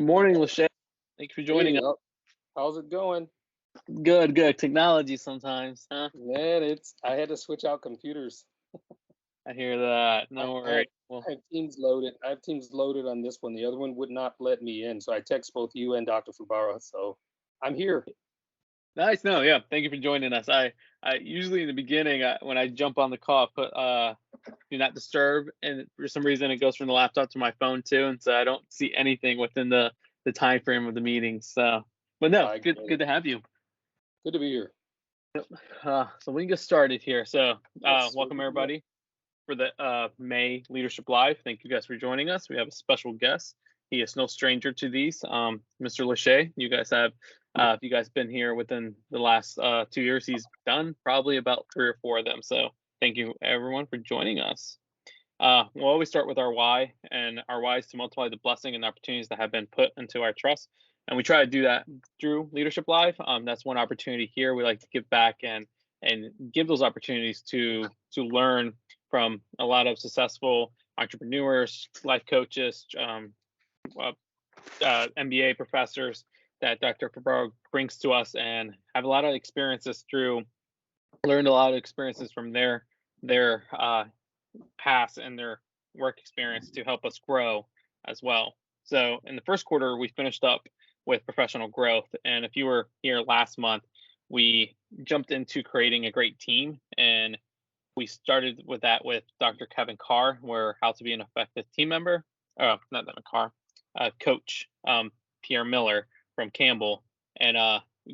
Good morning, Lachiè. Thank you for joining us. How's it going? Good, good. Technology sometimes, huh? Man, I had to switch out computers. I hear that. I, No I have worries. Well, I have Teams loaded. I have Teams loaded on this one. The other one would not let me in, so I text both you and Dr. Fubara. So I'm here. nice. No, yeah. Thank you for joining us. I usually in the beginning when I jump on the call, I put do not disturb, and for some reason it goes from the laptop to my phone too, and so I don't see anything within the time frame of the meeting. So, but no, I get good it. to have you. Good to be here. So we can get started here. So, Yes. welcome everybody for the May Leadership Live. Thank you guys for joining us. We have a special guest. He is no stranger to these. Mr. Lachiè, you guys have, if you guys been here within the last 2 years, he's done probably about 3 or 4 of them. So thank you everyone for joining us. We'll always start with our why, and our why is to multiply the blessing and opportunities that have been put into our trust. And we try to do that through Leadership Live. That's one opportunity here. We like to give back and give those opportunities to learn from a lot of successful entrepreneurs, life coaches, MBA professors that Dr. Fubara brings to us, and have a lot of experiences learned a lot of experiences from their past and their work experience to help us grow as well. So in the first quarter, we finished up with professional growth. And if you were here last month, we jumped into creating a great team, and we started with that with Dr. Kevin Carr, where how to be an effective team member. Not Kevin Carr, Coach Pierre Miller from Campbell, and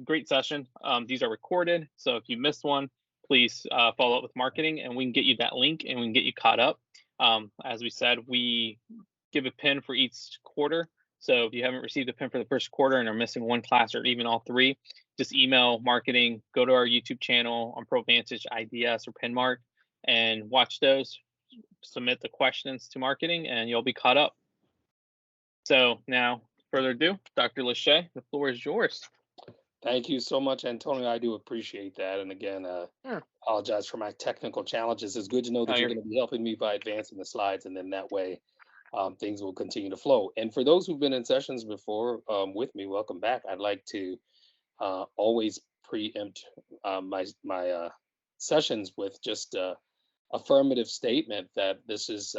great session. These are recorded, so if you missed one, please follow up with marketing, and we can get you that link, and we can get you caught up. As we said, we give a pin for each quarter. So if you haven't received a pin for the first quarter and are missing one class or even all 3, just email marketing, go to our YouTube channel on ProVantage, IDS, or Pinmark, and watch those. Submit the questions to marketing, and you'll be caught up. So now, further ado, Dr. Lachiè, the floor is yours. Thank you so much, Antonio. I do appreciate that. And again, apologize for my technical challenges. It's good to know that you're going to be helping me by advancing the slides, and then that way things will continue to flow. And for those who've been in sessions before with me, welcome back. I'd like to always preempt my sessions with just affirmative statement that this is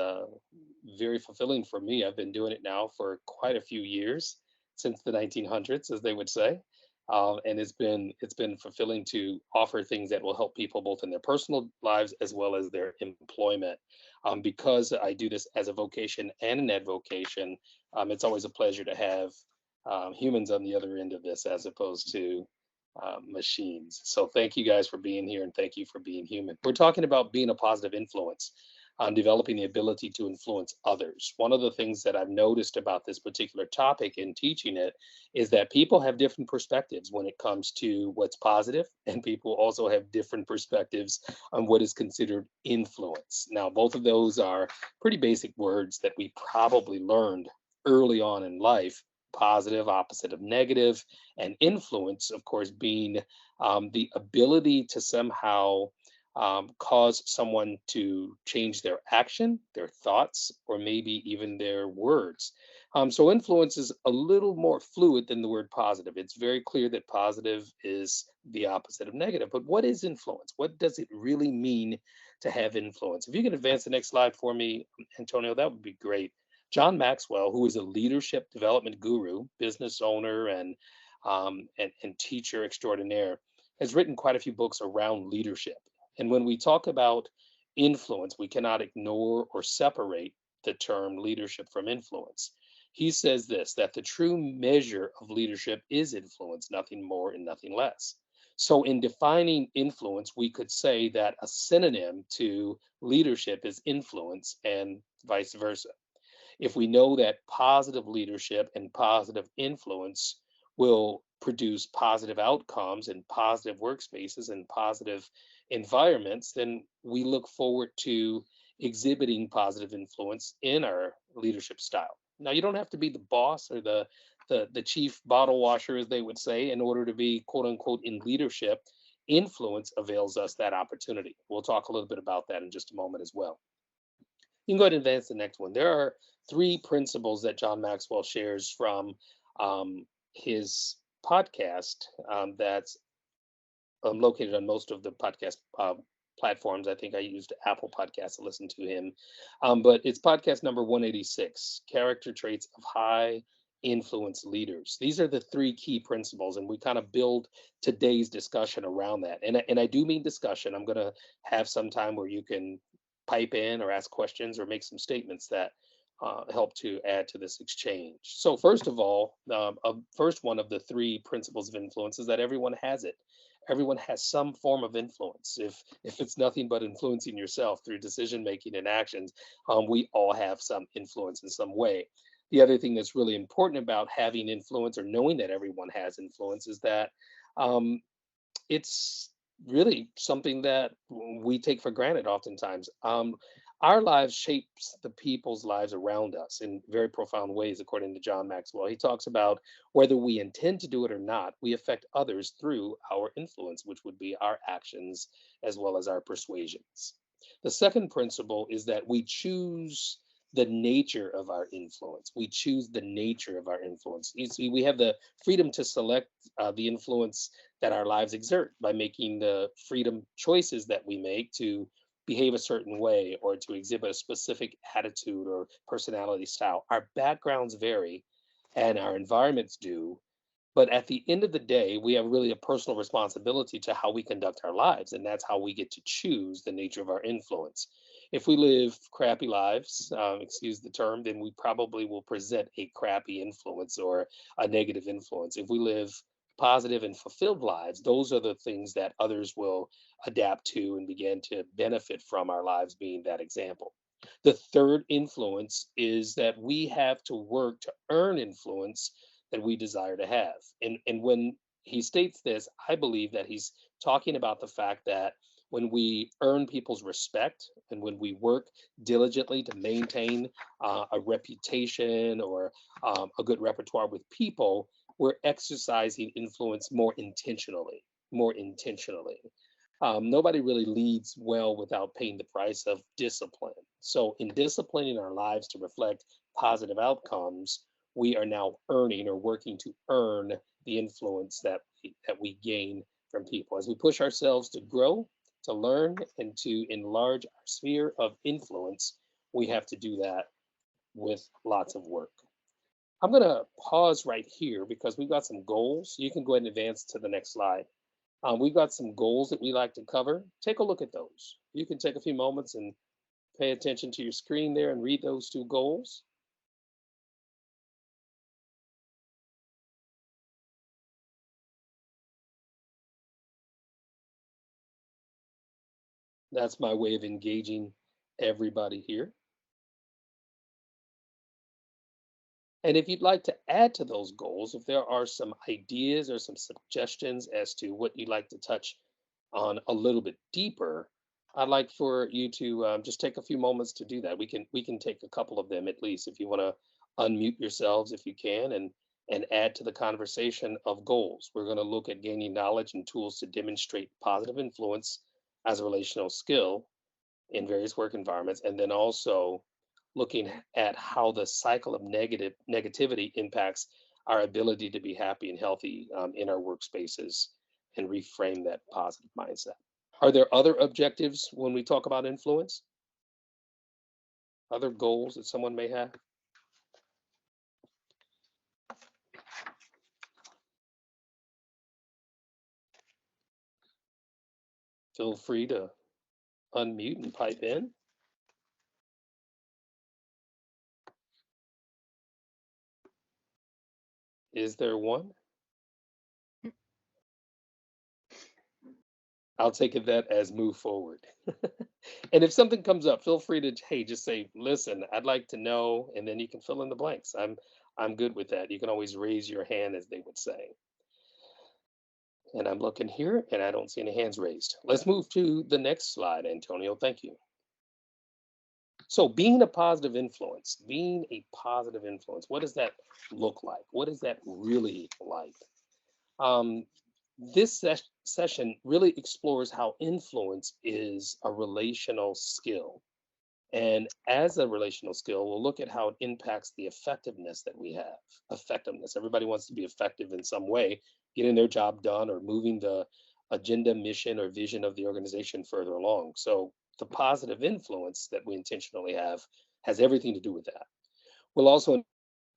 very fulfilling for me. I've been doing it now for quite a few years, since the 1900s, as they would say. And it's been fulfilling to offer things that will help people both in their personal lives as well as their employment. Because I do this as a vocation and an advocation, it's always a pleasure to have humans on the other end of this as opposed to machines. So thank you guys for being here, and thank you for being human. We're talking about being a positive influence, developing the ability to influence others. One of the things that I've noticed about this particular topic in teaching it is that people have different perspectives when it comes to what's positive, and people also have different perspectives on what is considered influence. Now, both of those are pretty basic words that we probably learned early on in life: positive, opposite of negative, and influence, of course, being the ability to somehow cause someone to change their action, their thoughts, or maybe even their words. So influence is a little more fluid than the word positive. It's very clear that positive is the opposite of negative. But what is influence? What does it really mean to have influence? If you can advance the next slide for me, Antonio, that would be great. John Maxwell, who is a leadership development guru, business owner, and teacher extraordinaire, has written quite a few books around leadership. And when we talk about influence, we cannot ignore or separate the term leadership from influence. He says this, that the true measure of leadership is influence, nothing more and nothing less. So in defining influence, we could say that a synonym to leadership is influence, and vice versa. If we know that positive leadership and positive influence will produce positive outcomes and positive workspaces and positive environments, then we look forward to exhibiting positive influence in our leadership style. Now, you don't have to be the boss or the chief bottle washer, as they would say, in order to be quote unquote in leadership. Influence avails us that opportunity. We'll talk a little bit about that in just a moment as well. You can go ahead and advance the next one. There are 3 principles that John Maxwell shares from His podcast that's located on most of the podcast platforms. I think I used Apple Podcasts to listen to him. But it's podcast number 186, Character Traits of High Influence Leaders. These are the three key principles, and we kind of build today's discussion around that. And I do mean discussion. I'm going to have some time where you can pipe in or ask questions or make some statements that help to add to this exchange. So first of all, first one of the three principles of influence is that everyone has it. Everyone has some form of influence. If it's nothing but influencing yourself through decision making and actions, we all have some influence in some way. The other thing that's really important about having influence or knowing that everyone has influence is that um, it's really something that we take for granted oftentimes. Our lives shapes the people's lives around us in very profound ways, according to John Maxwell. He talks about whether we intend to do it or not, we affect others through our influence, which would be our actions as well as our persuasions. The second principle is that we choose the nature of our influence. We choose the nature of our influence. You see, we have the freedom to select the influence that our lives exert by making the freedom choices that we make to behave a certain way or to exhibit a specific attitude or personality style. Our backgrounds vary and our environments do, but at the end of the day, we have really a personal responsibility to how we conduct our lives, and that's how we get to choose the nature of our influence. If we live crappy lives, excuse the term, then we probably will present a crappy influence or a negative influence. If we live positive and fulfilled lives, those are the things that others will adapt to and begin to benefit from our lives being that example. The third influence is that we have to work to earn influence that we desire to have. And when he states this, I believe that he's talking about the fact that when we earn people's respect and when we work diligently to maintain a reputation or a good repertoire with people, we're exercising influence more intentionally, more intentionally. Nobody really leads well without paying the price of discipline. So, in disciplining our lives to reflect positive outcomes, we are now earning or working to earn the influence that we gain from people. As we push ourselves to grow, to learn, and to enlarge our sphere of influence, we have to do that with lots of work. I'm going to pause right here because we've got some goals. You can go ahead and advance to the next slide. We've got some goals that we like to cover. Take a look at those. You can take a few moments and pay attention to your screen there and read those two goals. That's my way of engaging everybody here. And if you'd like to add to those goals, if there are some ideas or some suggestions as to what you'd like to touch on a little bit deeper, I'd like for you to just take a few moments to do that. We can take a couple of them at least if you want to unmute yourselves if you can and add to the conversation of goals. We're going to look at gaining knowledge and tools to demonstrate positive influence as a relational skill in various work environments, and then also looking at how the cycle of negativity impacts our ability to be happy and healthy in our workspaces and reframe that positive mindset. Are there other objectives when we talk about influence? Other goals that someone may have? Feel free to unmute and pipe in. Is there one? I'll take it that as move forward. And if something comes up, feel free to, hey, just say, listen, I'd like to know, and then you can fill in the blanks. I'm good with that. You can always raise your hand, as they would say. And I'm looking here and I don't see any hands raised. Let's move to the next slide, Antonio. Thank you. So being a positive influence, what does that look like? What is that really like? This session really explores how influence is a relational skill. And as a relational skill, we'll look at how it impacts the effectiveness that we have. Effectiveness. Everybody wants to be effective in some way, getting their job done or moving the agenda, mission, or vision of the organization further along. So the positive influence that we intentionally have has everything to do with that. We'll also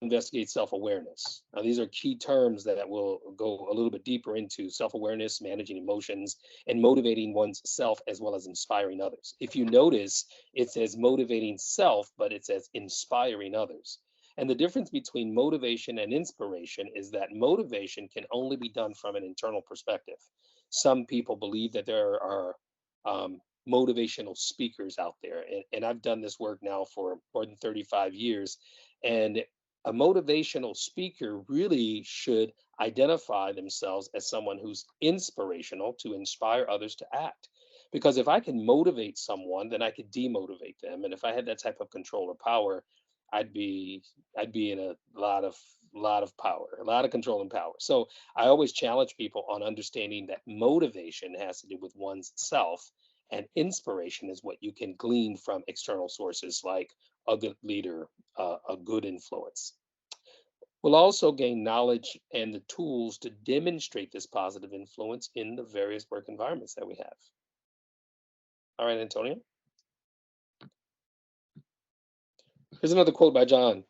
investigate self-awareness. Now, these are key terms that will go a little bit deeper into self-awareness, managing emotions, and motivating one's self as well as inspiring others. If you notice, it says motivating self, but it says inspiring others. And the difference between motivation and inspiration is that motivation can only be done from an internal perspective. Some people believe that there are motivational speakers out there, and I've done this work now for more than 35 years. And a motivational speaker really should identify themselves as someone who's inspirational to inspire others to act. Because if I can motivate someone, then I could demotivate them. And if I had that type of control or power, I'd be I'd be in a lot of power, a lot of control and power. So I always challenge people on understanding that motivation has to do with one's self, and inspiration is what you can glean from external sources like a good leader, a good influence. We'll also gain knowledge and the tools to demonstrate this positive influence in the various work environments that we have. All right, Antonio. Here's another quote by John.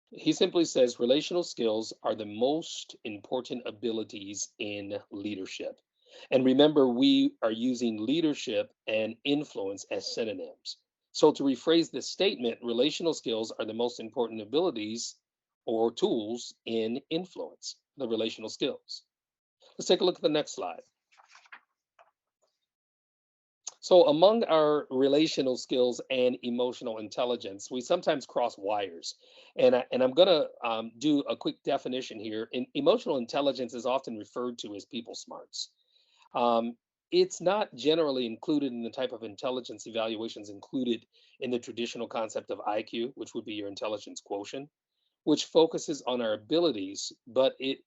He simply says, relational skills are the most important abilities in leadership. And remember, we are using leadership and influence as synonyms. So to rephrase this statement, relational skills are the most important abilities or tools in influence, the relational skills. Let's take a look at the next slide. So, among our relational skills and emotional intelligence, we sometimes cross wires. And I'm going to do a quick definition here. Emotional intelligence is often referred to as people smarts. Um, it's not generally included in the type of intelligence evaluations included in the traditional concept of IQ, which would be your intelligence quotient, which focuses on our abilities, but it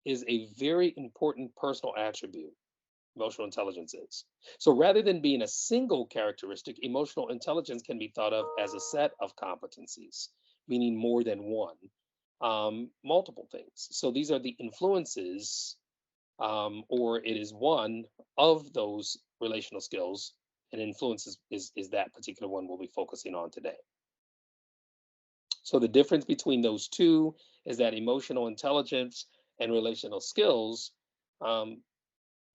is a very important personal attribute. Emotional intelligence is. So rather than being a single characteristic, emotional intelligence can be thought of as a set of competencies, meaning more than one, multiple things. So these are the influences, or it is one of those relational skills, and influence is that particular one we'll be focusing on today. So the difference between those two is that emotional intelligence and um,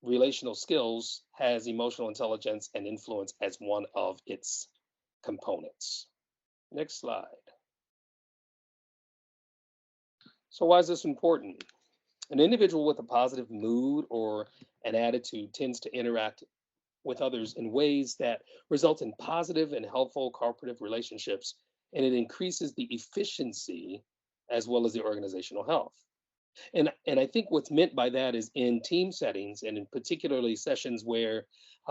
relational skills has emotional intelligence and influence as one of its components. Next slide. So why is this important? An individual with a positive mood or an attitude tends to interact with others in ways that result in positive and helpful cooperative relationships, and it increases the efficiency as well as the organizational health. And I think what's meant by that is in team settings and in particularly sessions where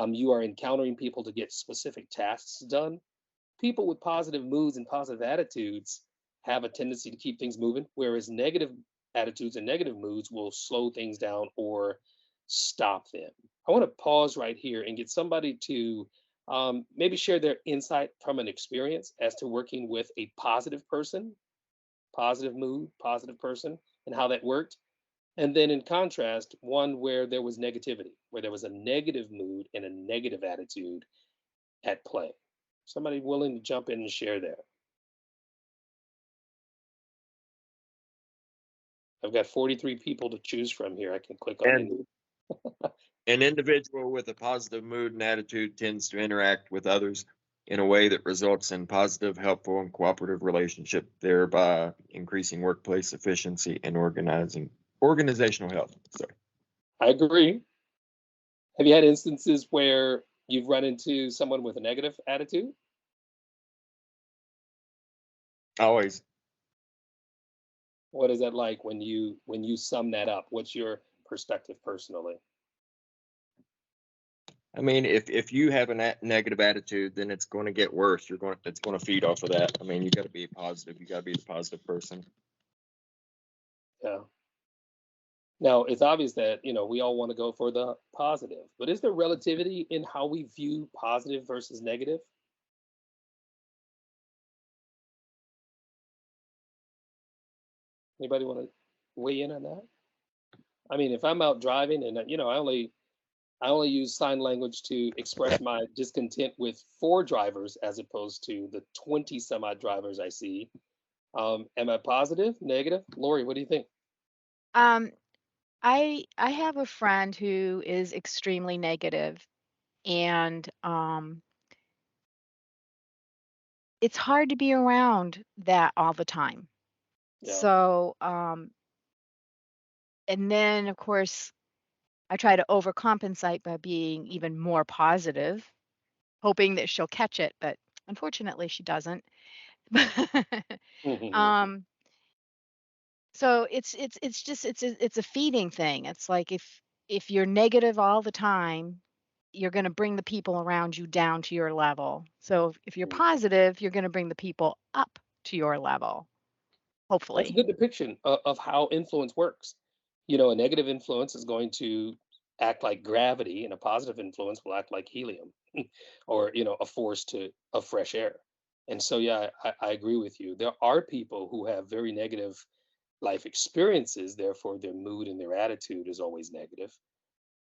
you are encountering people to get specific tasks done, people with positive moods and positive attitudes have a tendency to keep things moving, whereas negative attitudes and negative moods will slow things down or stop them. I want to pause right here and get somebody to maybe share their insight from an experience as to working with a positive person, positive mood, positive person, and how that worked. And then in contrast, one where there was negativity, where there was a negative mood and a negative attitude at play. Somebody willing to jump in and share there. I've got 43 people to choose from here. I can click on And an individual with a positive mood and attitude tends to interact with others in a way that results in positive, helpful, and cooperative relationship, thereby increasing workplace efficiency and organizational health. Sorry. I agree. Have you had instances where you've run into someone with a negative attitude? Always. What is that like when you sum that up? What's your perspective personally? I mean, if you have a negative attitude, then it's going to get worse. It's going to feed off of that. I mean, you got to be positive. You got to be the positive person. Yeah. Now, it's obvious that, we all want to go for the positive, but is there relativity in how we view positive versus negative? Anybody want to weigh in on that? I mean, if I'm out driving and I only use sign language to express my discontent with 4 drivers as opposed to the 20 some odd drivers I see. Am I positive, negative? Lori, what do you think? Um, I have a friend who is extremely negative, and it's hard to be around that all the time. Yeah. So, and then of course, I try to overcompensate by being even more positive, hoping that she'll catch it, but unfortunately she doesn't. um, so it's just it's a feeding thing. It's like if you're negative all the time, you're going to bring the people around you down to your level. So if you're positive, you're going to bring the people up to your level, That's a hopefully. good depiction of how influence works. You know, a negative influence is going to act like gravity, and a positive influence will act like helium, or a force of fresh air. And so, yeah, I agree with you. There are people who have very negative life experiences, therefore their mood and their attitude is always negative.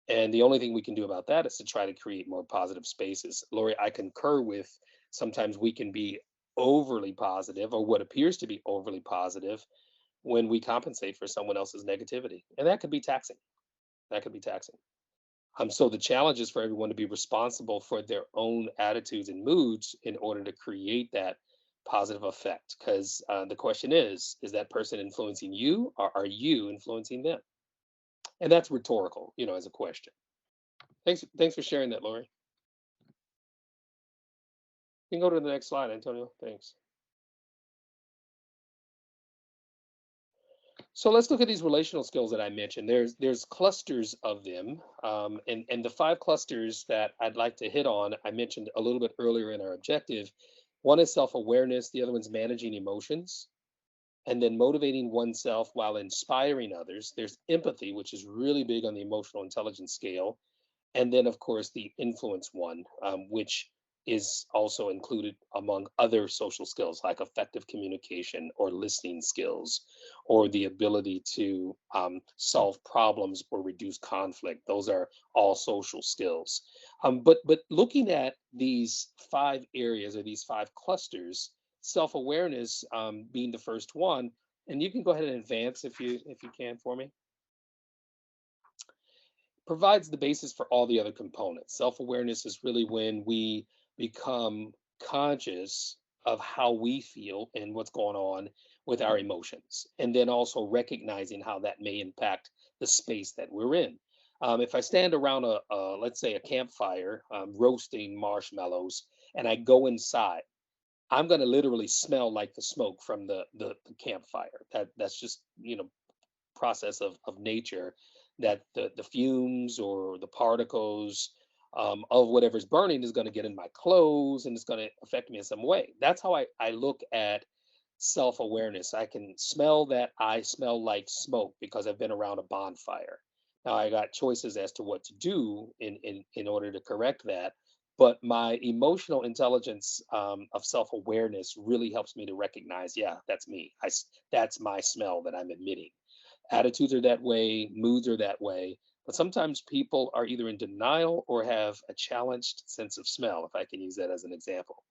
And the only thing we can do about that is to try to create more positive spaces. Lori, I concur with sometimes we can be overly positive or what appears to be overly positive when we compensate for someone else's negativity. And that could be taxing. That could be taxing. So the challenge is for everyone to be responsible for their own attitudes and moods in order to create that positive effect. Because the question is that person influencing you or are you influencing them? And that's rhetorical, as a question. Thanks for sharing that, Lori. You can go to the next slide, Antonio. Thanks. So let's look at these relational skills that I mentioned. There's clusters of them, and the 5 clusters that I'd like to hit on, I mentioned a little bit earlier in our objective. One is self-awareness. The other one's managing emotions, and then motivating oneself while inspiring others. There's empathy, which is really big on the emotional intelligence scale. And then, of course, the influence one, which is also included among other social skills like effective communication or listening skills or the ability to solve problems or reduce conflict. Those are all social skills. But looking at these 5 areas or these 5 clusters, self-awareness being the first one, and you can go ahead and advance if you can for me, provides the basis for all the other components. Self awareness is really when we become conscious of how we feel and what's going on with our emotions, and then also recognizing how that may impact the space that we're in. If I stand around let's say a campfire, roasting marshmallows, and I go inside, I'm going to literally smell like the smoke from the campfire. That's just process of nature, that the fumes or the particles of whatever's burning is going to get in my clothes and it's going to affect me in some way. That's how I look at self-awareness. I can smell that I smell like smoke because I've been around a bonfire. Now I got choices as to what to do in order to correct that. But my emotional intelligence of self-awareness really helps me to recognize, yeah, that's me. That's my smell that I'm emitting. Attitudes are that way, moods are that way. But sometimes people are either in denial or have a challenged sense of smell, if I can use that as an example.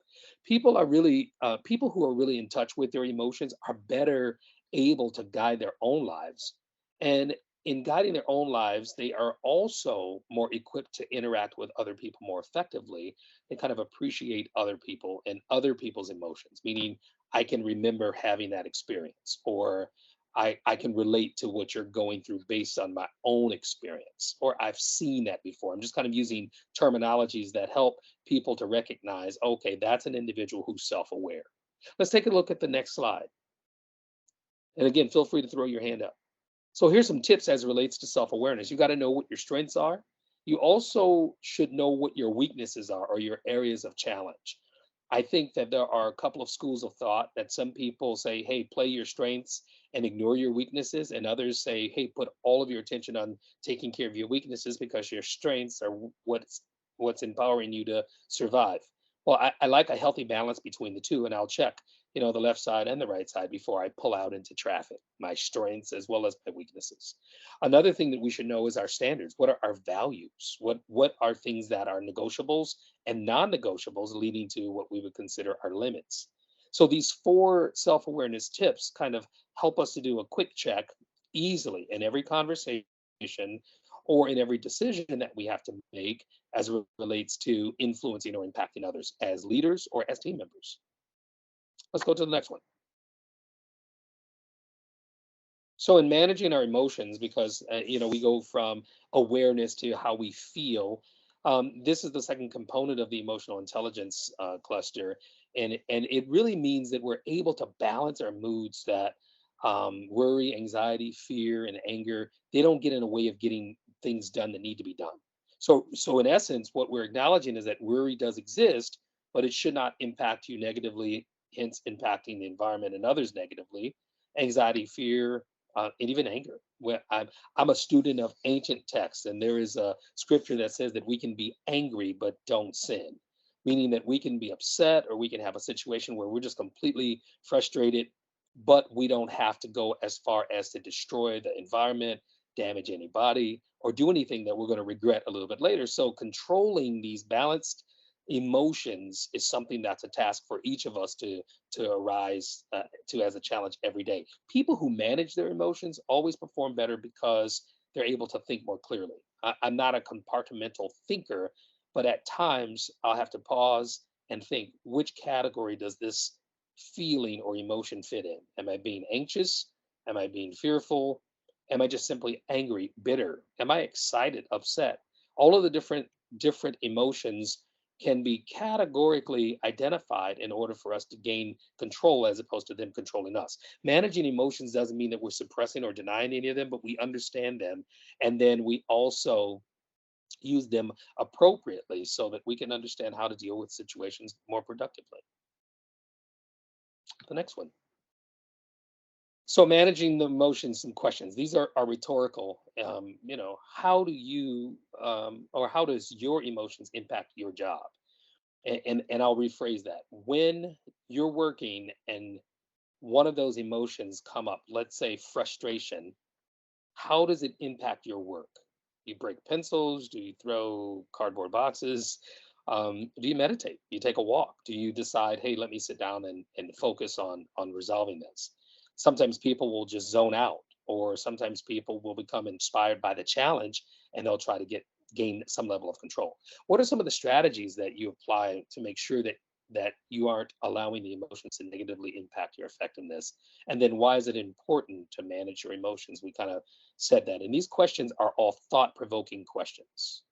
People who are really in touch with their emotions are better able to guide their own lives. And in guiding their own lives, they are also more equipped to interact with other people more effectively. They kind of appreciate other people and other people's emotions, meaning I can remember having that experience, or I can relate to what you're going through based on my own experience, or I've seen that before. I'm just kind of using terminologies that help people to recognize, okay, that's an individual who's self aware. Let's take a look at the next slide. And again, feel free to throw your hand up. So here's some tips as it relates to self awareness. You got to know what your strengths are. You also should know what your weaknesses are or your areas of challenge. I think that there are a couple of schools of thought that some people say, hey, play your strengths and ignore your weaknesses. And others say, hey, put all of your attention on taking care of your weaknesses because your strengths are what's empowering you to survive. Well, I like a healthy balance between the two, and I'll check, the left side and the right side before I pull out into traffic, my strengths as well as my weaknesses. Another thing that we should know is our standards. What are our values? What are things that are negotiables and non-negotiables, leading to what we would consider our limits? So these four self-awareness tips kind of help us to do a quick check easily in every conversation or in every decision that we have to make as it relates to influencing or impacting others as leaders or as team members. Let's go to the next one. So in managing our emotions, because we go from awareness to how we feel. This is the second component of the emotional intelligence cluster, and it really means that we're able to balance our moods. That worry, anxiety, fear, and anger, they don't get in the way of getting things done that need to be done. So in essence, what we're acknowledging is that worry does exist, but it should not impact you negatively, hence impacting the environment and others negatively. Anxiety, fear, and even anger. I'm a student of ancient texts, and there is a scripture that says that we can be angry but don't sin, meaning that we can be upset or we can have a situation where we're just completely frustrated, but we don't have to go as far as to destroy the environment, damage anybody, or do anything that we're going to regret a little bit later. So controlling these balanced emotions is something that's a task for each of us to arise to as a challenge every day. People who manage their emotions always perform better because they're able to think more clearly. I'm not a compartmental thinker, but at times I'll have to pause and think, which category does this feeling or emotion fit in? Am I being anxious? Am I being fearful? Am I just simply angry, bitter? Am I excited, upset? All of the different emotions can be categorically identified in order for us to gain control as opposed to them controlling us. Managing emotions doesn't mean that we're suppressing or denying any of them, but we understand them, and then we also use them appropriately so that we can understand how to deal with situations more productively. The next one. So managing the emotions and questions. These are rhetorical. How do you or how does your emotions impact your job? And I'll rephrase that. When you're working and one of those emotions come up, let's say frustration, how does it impact your work? You break pencils? Do you throw cardboard boxes? Do you meditate? You take a walk? Do you decide, hey, let me sit down and focus on resolving this? Sometimes people will just zone out, or sometimes people will become inspired by the challenge and they'll try to gain some level of control. What are some of the strategies that you apply to make sure that you aren't allowing the emotions to negatively impact your effectiveness? And then why is it important to manage your emotions? We kind of said that. And these questions are all thought-provoking questions.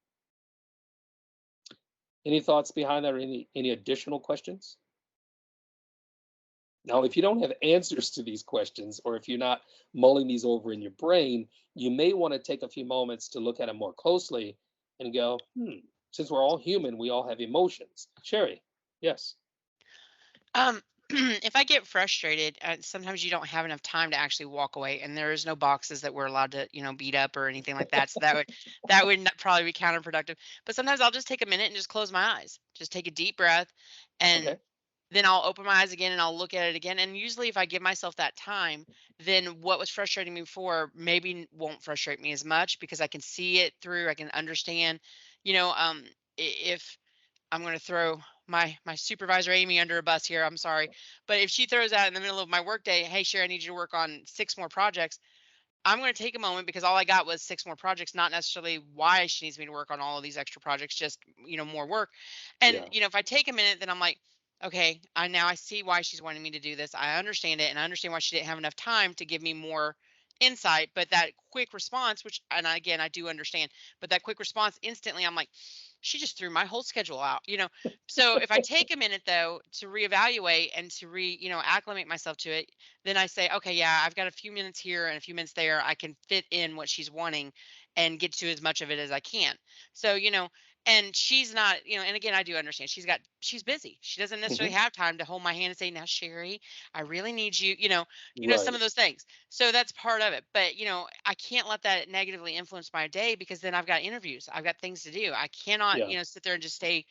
Any thoughts behind that, or any additional questions? Now, if you don't have answers to these questions, or if you're not mulling these over in your brain, you may want to take a few moments to look at them more closely and go, since we're all human, we all have emotions. Sherry, yes. If I get frustrated, sometimes you don't have enough time to actually walk away, and there is no boxes that we're allowed to, beat up or anything like that. So that would probably be counterproductive. But sometimes I'll just take a minute and just close my eyes, just take a deep breath, and Okay. then I'll open my eyes again and I'll look at it again. And usually, if I give myself that time, then what was frustrating me before maybe won't frustrate me as much because I can see it through. I can understand, if I'm going to throw my supervisor Amy under a bus here. I'm sorry, but if she throws out in the middle of my workday, hey, Sherry, I need you to work on 6 more projects. I'm going to take a moment because all I got was 6 more projects, not necessarily why she needs me to work on all of these extra projects, just, more work. And, Yeah. if I take a minute, then I'm like, okay, I see why she's wanting me to do this. I understand it. And I understand why she didn't have enough time to give me more insight. But that quick response, which, and again, I do understand, but that quick response instantly, I'm like, she just threw my whole schedule out. So if I take a minute though to reevaluate and to acclimate myself to it, then I say, okay, yeah, I've got a few minutes here and a few minutes there. I can fit in what she's wanting and get to as much of it as I can. So, and she's not, and again, I do understand she's busy. She doesn't necessarily Hmm. have time to hold my hand and say, now, Sherry, I really need you, some Right. of those things. So that's part of it. But, I can't let that negatively influence my day because then I've got interviews. I've got things to do. I cannot, Yeah. sit there and just stay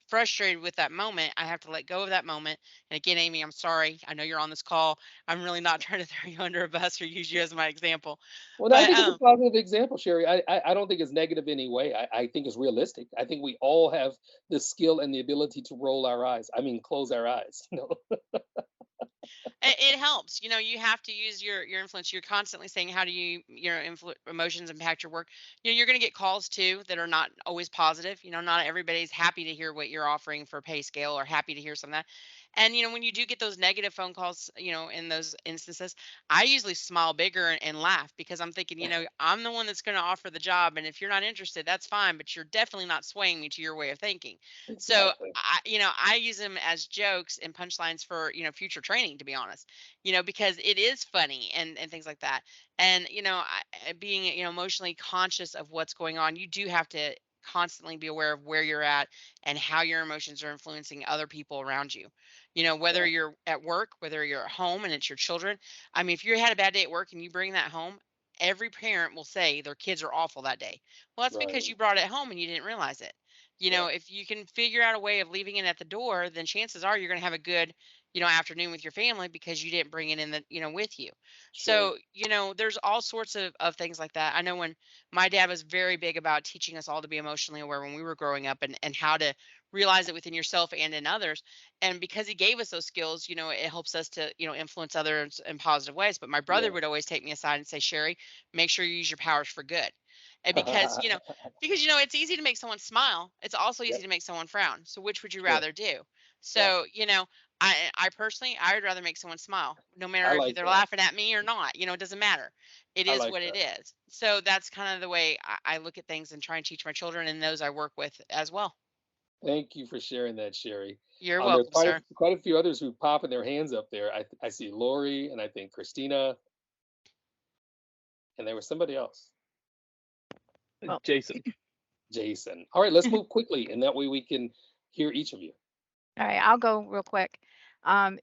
frustrated with that moment, I have to let go of that moment. And again, Amy, I'm sorry. I know you're on this call. I'm really not trying to throw you under a bus or use you as my example. Well, I But think it's a positive example, Sherry. I don't think it's negative in any way. I think it's realistic. I think we all have the skill and the ability to roll our eyes. I mean, close our eyes. it helps. You have to use your influence. You're constantly saying, how do your emotions impact your work? You're going to get calls too that are not always positive. Not everybody's happy to hear what you're offering for pay scale or happy to hear some of that. And when you do get those negative phone calls, in those instances, I usually smile bigger and laugh, because I'm thinking, I'm the one that's going to offer the job, and if you're not interested, that's fine, but you're definitely not swaying me to your way of thinking. So Exactly. I use them as jokes and punchlines for, future training, to be honest, because it is funny and things like that. And, being, emotionally conscious of what's going on, you do have to constantly be aware of where you're at and how your emotions are influencing other people around you. Whether Yeah. you're at work, whether you're at home and it's your children. I mean, if you had a bad day at work and you bring that home, every parent will say their kids are awful that day. Well, that's because Right. you brought it home and you didn't realize it. Yeah. If you can figure out a way of leaving it at the door, then chances are you're going to have a good, afternoon with your family, because you didn't bring it in with you. Sure. So, there's all sorts of things like that. I know when my dad was very big about teaching us all to be emotionally aware when we were growing up, and how to realize it within yourself and in others. And because he gave us those skills, it helps us to, influence others in positive ways. But my brother Yeah. would always take me aside and say, Sherry, make sure you use your powers for good. And because it's easy to make someone smile, it's also Yep. easy to make someone frown. So which would you Sure. rather do? Yeah. So I personally, I would rather make someone smile, no I matter if like they're that. laughing at me or not. It doesn't matter. It I is like what it that. is. So that's kind of the way I look at things and try and teach my children and those I work with as well. Thank you for sharing that, Sherry. You're There's welcome, sir. quite a few others who popping their hands up there. I see Lori, and I think Christina, and there was somebody else, Well, Jason. Jason. All right, let's move quickly, and that way we can hear each of you. all right, I'll go real quick. Um,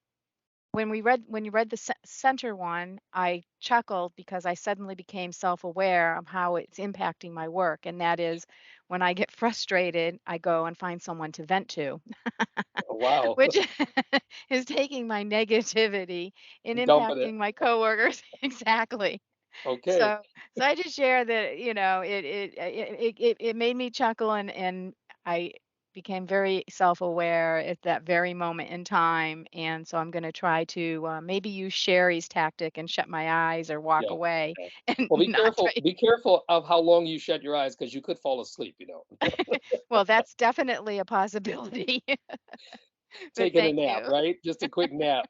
when you read the center one, I chuckled because I suddenly became self-aware of how it's impacting my work, and that is when I get frustrated, I go and find someone to vent to, Oh, wow. which is taking my negativity and Dumping it. impacting my coworkers. Exactly. Okay. So I just share that, it made me chuckle, and I became very self-aware at that very moment in time. And so I'm going to try to maybe use Sherry's tactic and shut my eyes or walk Yeah. away Yeah. and Well, be not careful. try. Be careful of how long you shut your eyes, because you could fall asleep. Well, that's definitely a possibility. But Taking a thank nap, you. right? Just a quick nap.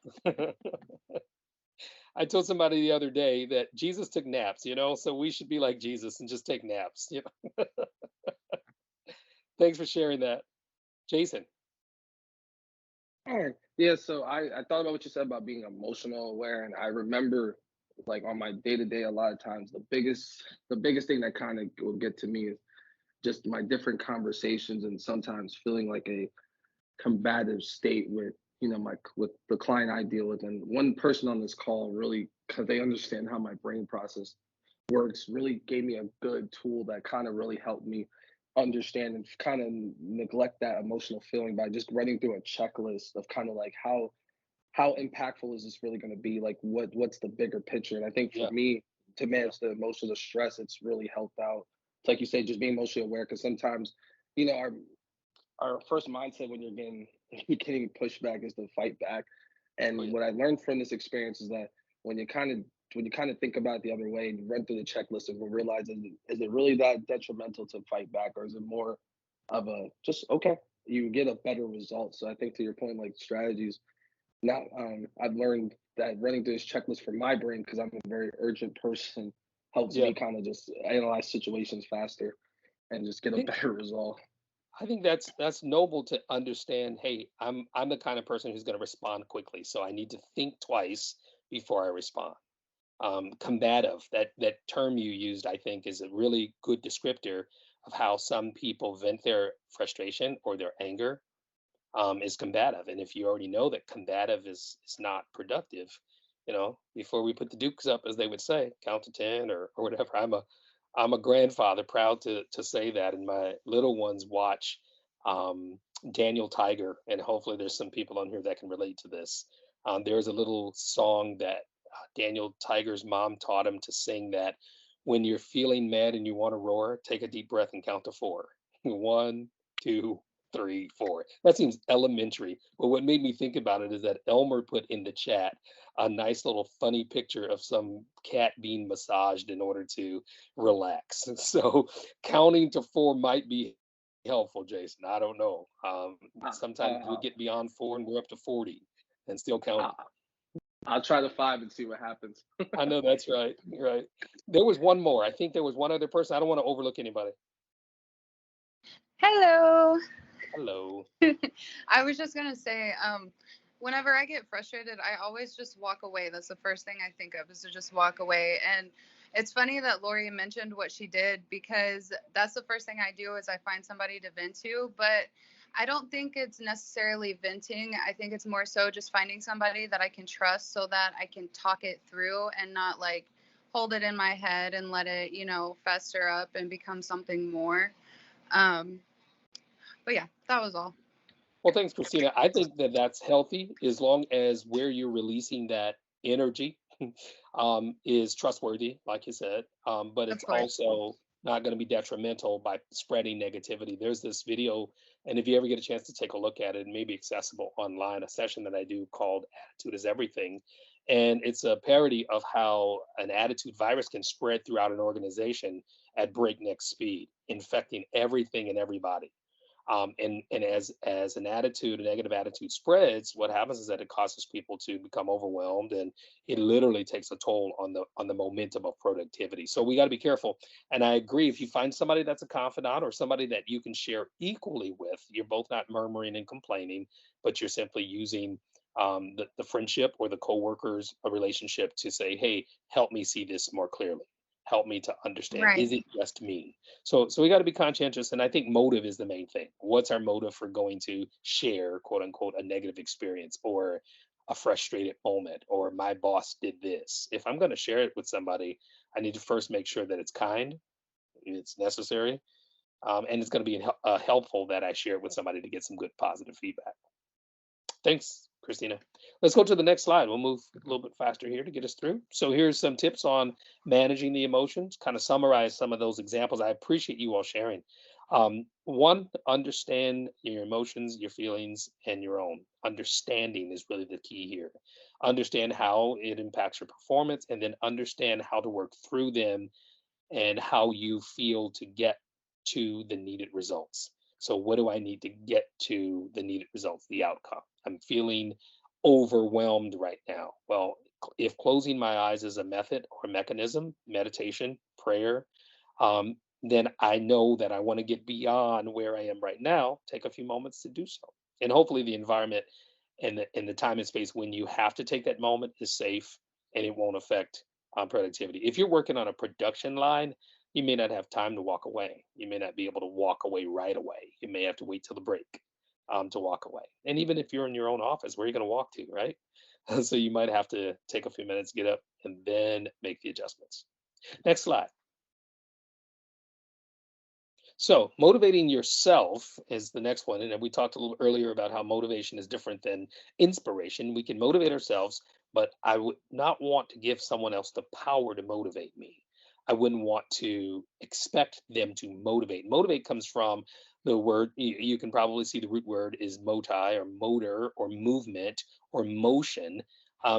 I told somebody the other day that Jesus took naps, so we should be like Jesus and just take naps. Thanks for sharing that. Jason. Alright. Yeah, so I thought about what you said about being emotional aware, and I remember like on my day to day, a lot of times the biggest thing that kind of will get to me is just my different conversations, and sometimes feeling like a combative state with with the client I deal with. And one person on this call really, because they understand how my brain process works, really gave me a good tool that kind of really helped me understand and kind of neglect that emotional feeling by just running through a checklist of kind of like how impactful is this really going to be, like what's the bigger picture. And I think for Yeah. me, to Yeah. manage the emotions of stress, it's really helped out. It's like you say, just being emotionally aware, because sometimes you know our first mindset when you're getting getting pushback is to fight back. Oh, And yeah. what I learned from this experience is that when you kind of when you kind of think about it the other way and you run through the checklist, and will realize, is it really that detrimental to fight back, or is it more of a just okay, you get a better result. So I think, to your point, like strategies, now I've learned that running through this checklist for my brain, because I'm a very urgent person, helps Yeah. me kind of just analyze situations faster and just get I a think better result. I think that's noble to understand. Hey, I'm the kind of person who's going to respond quickly, so I need to think twice before I respond. Combative, that term you used, I think, is a really good descriptor of how some people vent their frustration or their anger, is combative. And if you already know that combative is not productive, before we put the dukes up, as they would say, count to 10, or whatever. I'm a grandfather, proud to say that, and my little ones watch Daniel Tiger, and hopefully there's some people on here that can relate to this. There's a little song that Daniel Tiger's mom taught him to sing, that when you're feeling mad and you want to roar, take a deep breath and count to 4. 1, 2, 3, 4. That seems elementary, but what made me think about it is that Elmer put in the chat a nice little funny picture of some cat being massaged in order to relax. So counting to 4 might be helpful, Jason. I don't know. Uh, Sometimes we uh, get beyond 4 and we're up to 40 and still counting. uh, I'll try the 5 and see what happens. I know that's right. Right. There was one more. I think there was one other person. I don't want to overlook anybody. Hello. Hello. I was just gonna say, whenever I get frustrated, I always just walk away. That's the first thing I think of, is to just walk away. And it's funny that Lori mentioned what she did, because that's the first thing I do, is I find somebody to vent to. But I don't think it's necessarily venting. I think it's more so just finding somebody that I can trust, so that I can talk it through and not like hold it in my head and let it, fester up and become something more. Um, but yeah, that was all. Well, thanks, Christina. I think that that's healthy as long as where you're releasing that energy is trustworthy, like you said, but Of it's course. also not going to be detrimental by spreading negativity. There's this video, and if you ever get a chance to take a look at it, it may be accessible online, a session that I do called Attitude is Everything. And it's a parody of how an attitude virus can spread throughout an organization at breakneck speed, infecting everything and everybody. And as an attitude, a negative attitude spreads, what happens is that it causes people to become overwhelmed, and it literally takes a toll on the momentum of productivity. So we got to be careful. And I agree, if you find somebody that's a confidant or somebody that you can share equally with, you're both not murmuring and complaining, but you're simply using the friendship or the co-workers a relationship to say, hey, help me see this more clearly. Help me to understand. Right. Is it just me? So we got to be conscientious, and I think motive is the main thing. What's our motive for going to share, quote unquote, a negative experience or a frustrated moment, or my boss did this? If I'm going to share it with somebody, I need to first make sure that it's kind, it's necessary, and it's going to be helpful that I share it with somebody to get some good positive feedback. Thanks, Christina. Let's go to the next slide. We'll move a little bit faster here to get us through. So here's some tips on managing the emotions, kind of summarize some of those examples. I appreciate you all sharing. One, understand your emotions, your feelings, and your own. Understanding is really the key here. Understand how it impacts your performance, and then understand how to work through them and how you feel to get to the needed results. So, what do I need to get to the needed results, the outcome? I'm feeling overwhelmed right now. Well, if closing my eyes is a method or a mechanism, meditation, prayer, then I know that I want to get beyond where I am right now. Take a few moments to do so. And hopefully, the environment and the time and space when you have to take that moment is safe, and it won't affect productivity. If you're working on a production line, you may not have time to walk away. You may not be able to walk away right away. You may have to wait till the break to walk away. And even if you're in your own office, where are you going to walk to, right? So you might have to take a few minutes, get up, and then make the adjustments. Next slide. So motivating yourself is the next one. And we talked a little earlier about how motivation is different than inspiration. We can motivate ourselves, but I would not want to give someone else the power to motivate me. I wouldn't want to expect them to motivate. Motivate comes from the word, you can probably see the root word is moti, or motor, or movement, or motion.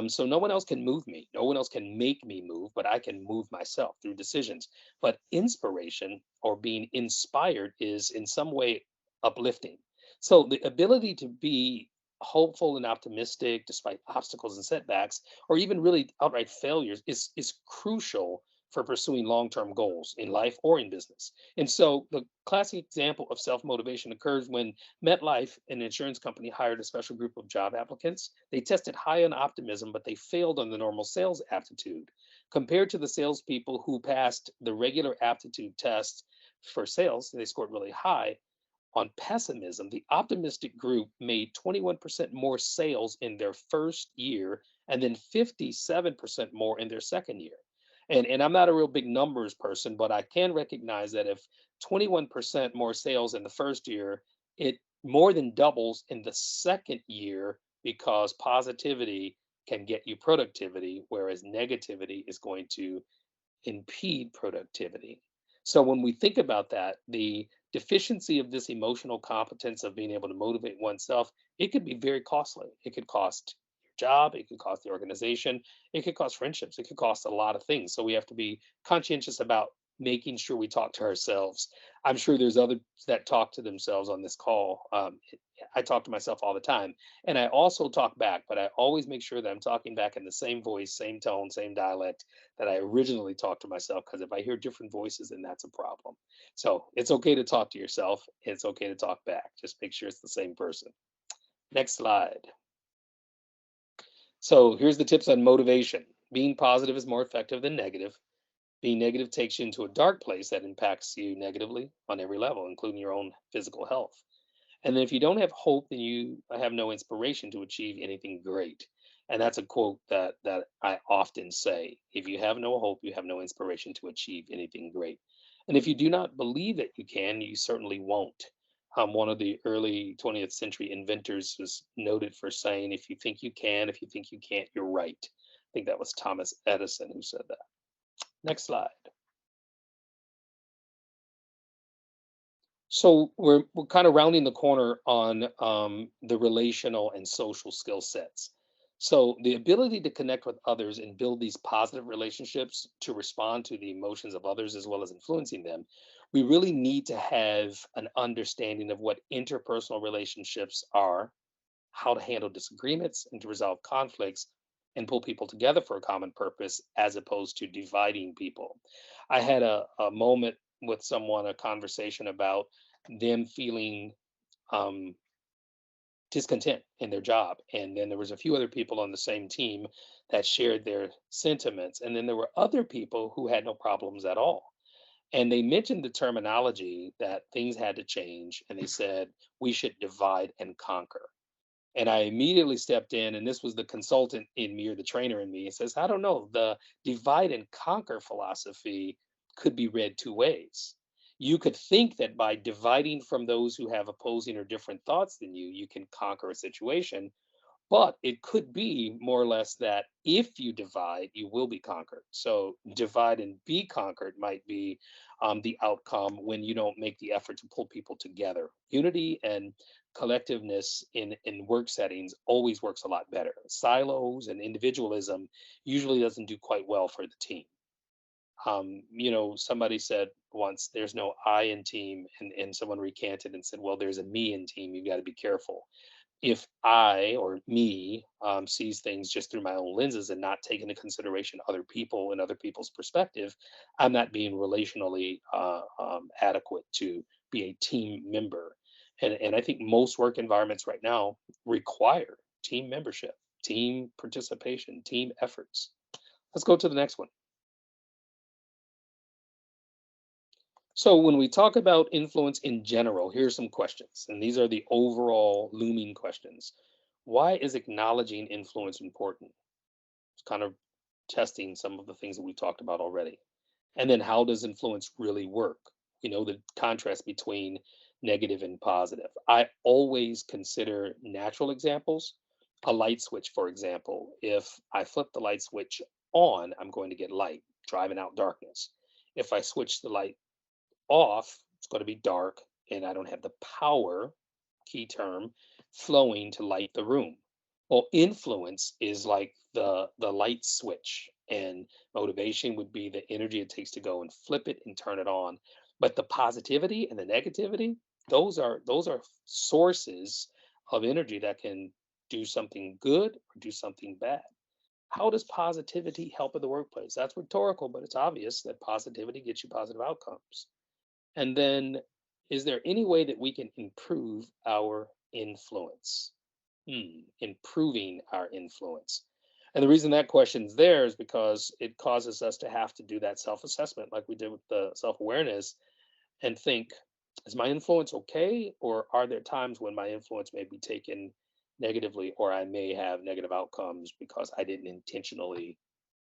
So no one else can move me. No one else can make me move, but I can move myself through decisions. But inspiration, or being inspired, is in some way uplifting. So the ability to be hopeful and optimistic despite obstacles and setbacks, or even really outright failures, is crucial for pursuing long-term goals in life or in business. And so the classic example of self-motivation occurs when MetLife, an insurance company, hired a special group of job applicants. They tested high on optimism, but they failed on the normal sales aptitude. Compared to the salespeople who passed the regular aptitude test for sales, they scored really high. On pessimism, the optimistic group made 21% more sales in their first year, and then 57% more in their second year. And I'm not a real big numbers person, but I can recognize that if 21% more sales in the first year, it more than doubles in the second year because positivity can get you productivity, whereas negativity is going to impede productivity. So when we think about that, the deficiency of this emotional competence of being able to motivate oneself, it could be very costly. It could cost your job, it could cost the organization, it could cost friendships, it could cost a lot of things. So we have to be conscientious about making sure we talk to ourselves. I'm sure there's others that talk to themselves on this call. I talk to myself all the time, and I also talk back, but I always make sure that I'm talking back in the same voice, same tone, same dialect that I originally talked to myself. Because if I hear different voices, then that's a problem. So it's okay to talk to yourself. It's okay to talk back. Just make sure it's the same person. Next slide. So here's the tips on motivation. Being positive is more effective than negative. Being negative takes you into a dark place that impacts you negatively on every level, including your own physical health. And then if you don't have hope, then you have no inspiration to achieve anything great. And that's a quote that I often say. If you have no hope, you have no inspiration to achieve anything great. And if you do not believe that you can, you certainly won't. One of the early 20th century inventors was noted for saying, if you think you can, if you think you can't, you're right. I think that was Thomas Edison who said that. Next slide. So we're kind of rounding the corner on the relational and social skill sets. So the ability to connect with others and build these positive relationships to respond to the emotions of others as well as influencing them, we really need to have an understanding of what interpersonal relationships are, how to handle disagreements and to resolve conflicts and pull people together for a common purpose as opposed to dividing people. I had a moment with someone, a conversation about them feeling um, discontent in their job. And then there was a few other people on the same team that shared their sentiments. And then there were other people who had no problems at all. And they mentioned the terminology that things had to change. And they said, we should divide and conquer. And I immediately stepped in, and this was the consultant in me or the trainer in me. It says, I don't know, the divide and conquer philosophy could be read two ways. You could think that by dividing from those who have opposing or different thoughts than you can conquer a situation. But it could be more or less that if you divide, you will be conquered. So divide and be conquered might be the outcome when you don't make the effort to pull people together. Unity and collectiveness in work settings always works a lot better. Silos and individualism usually doesn't do quite well for the team. Somebody said once, there's no I in team, and someone recanted and said, well, there's a me in team. You've got to be careful. If I or me sees things just through my own lenses and not take into consideration other people and other people's perspective, I'm not being relationally adequate to be a team member. And I think most work environments right now require team membership, team participation, team efforts. Let's go to the next one. So when we talk about influence in general, here's some questions, and these are the overall looming questions. Why is acknowledging influence important? It's kind of testing some of the things that we talked about already. And then how does influence really work? The contrast between negative and positive. I always consider natural examples. A light switch, for example. If I flip the light switch on, I'm going to get light, driving out darkness. If I switch the light off, it's going to be dark, and I don't have the power, key term, flowing to light the room. Well, influence is like the light switch, and motivation would be the energy it takes to go and flip it and turn it on. But the positivity and the negativity, those are sources of energy that can do something good or do something bad. How does positivity help in the workplace? That's rhetorical, but it's obvious that positivity gets you positive outcomes. And then, is there any way that we can improve our influence? Improving our influence. And the reason that question's there is because it causes us to have to do that self assessment, like we did with the self awareness, and think, is my influence okay? Or are there times when my influence may be taken negatively, or I may have negative outcomes because I didn't intentionally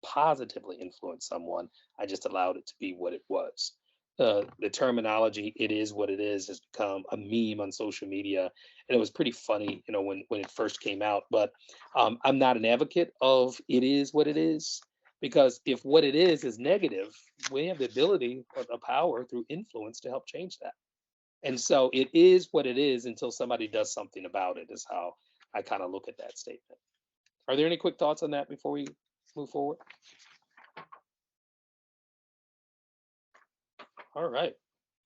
positively influence someone? I just allowed it to be what it was. the terminology "it is what it is" has become a meme on social media, and it was pretty funny, when it first came out. But I'm not an advocate of "it is what it is," because if what it is negative, we have the ability or the power through influence to help change that. And so it is what it is until somebody does something about it, is how I kind of look at that statement. Are there any quick thoughts on that before we move forward? All right,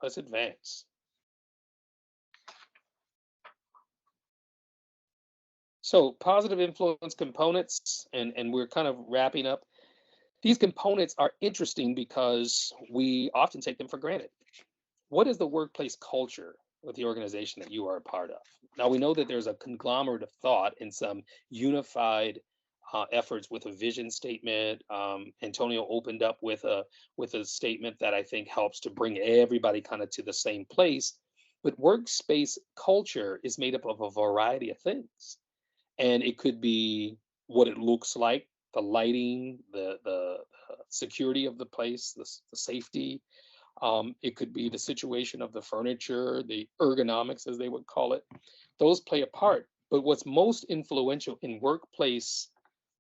let's advance. So positive influence components, and we're kind of wrapping up. These components are interesting because we often take them for granted. What is the workplace culture with the organization that you are a part of? Now, we know that there's a conglomerate of thought and some unified efforts with a vision statement. Antonio opened up with a statement that I think helps to bring everybody kind of to the same place. But workspace culture is made up of a variety of things, and it could be what it looks like, the lighting, the security of the place, the safety. It could be the situation of the furniture, the ergonomics, as they would call it. Those play a part. But what's most influential in workplace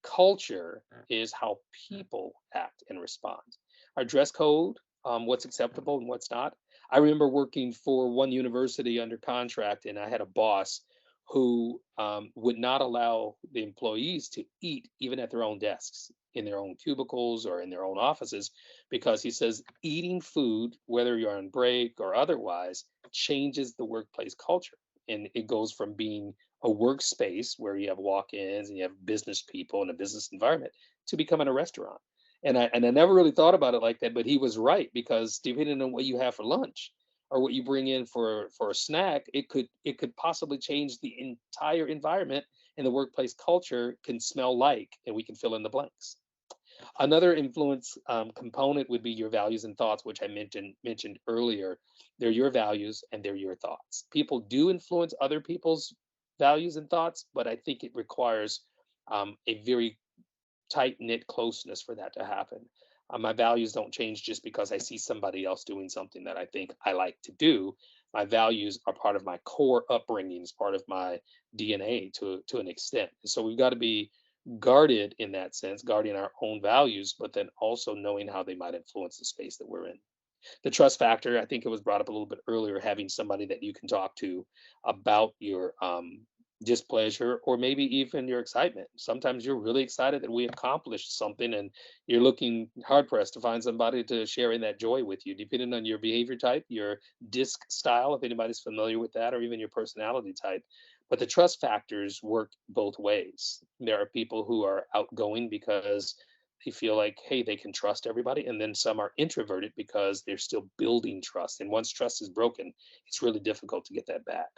culture is how people act and respond. Our dress code, what's acceptable and what's not. I remember working for one university under contract, and I had a boss who would not allow the employees to eat even at their own desks, in their own cubicles or in their own offices, because he says eating food, whether you're on break or otherwise, changes the workplace culture. And it goes from being a workspace where you have walk-ins and you have business people in a business environment to becoming a restaurant. And I never really thought about it like that, but he was right, because depending on what you have for lunch or what you bring in for a snack, it could possibly change the entire environment, and the workplace culture can smell like, and we can fill in the blanks. Another influence component would be your values and thoughts, which I mentioned earlier. They're your values and they're your thoughts. People do influence other people's values and thoughts, but I think it requires a very tight knit closeness for that to happen. My values don't change just because I see somebody else doing something that I think I like to do. My values are part of my core upbringing, is part of my DNA to an extent. And so we've got to be guarded in that sense, guarding our own values, but then also knowing how they might influence the space that we're in. The trust factor, I think it was brought up a little bit earlier, having somebody that you can talk to about your displeasure or maybe even your excitement. Sometimes you're really excited that we accomplished something, and you're looking hard pressed to find somebody to share in that joy with you, depending on your behavior type, your disc style, if anybody's familiar with that, or even your personality type. But the trust factors work both ways. There are people who are outgoing because they feel like, hey, they can trust everybody. And then some are introverted because they're still building trust. And once trust is broken, it's really difficult to get that back.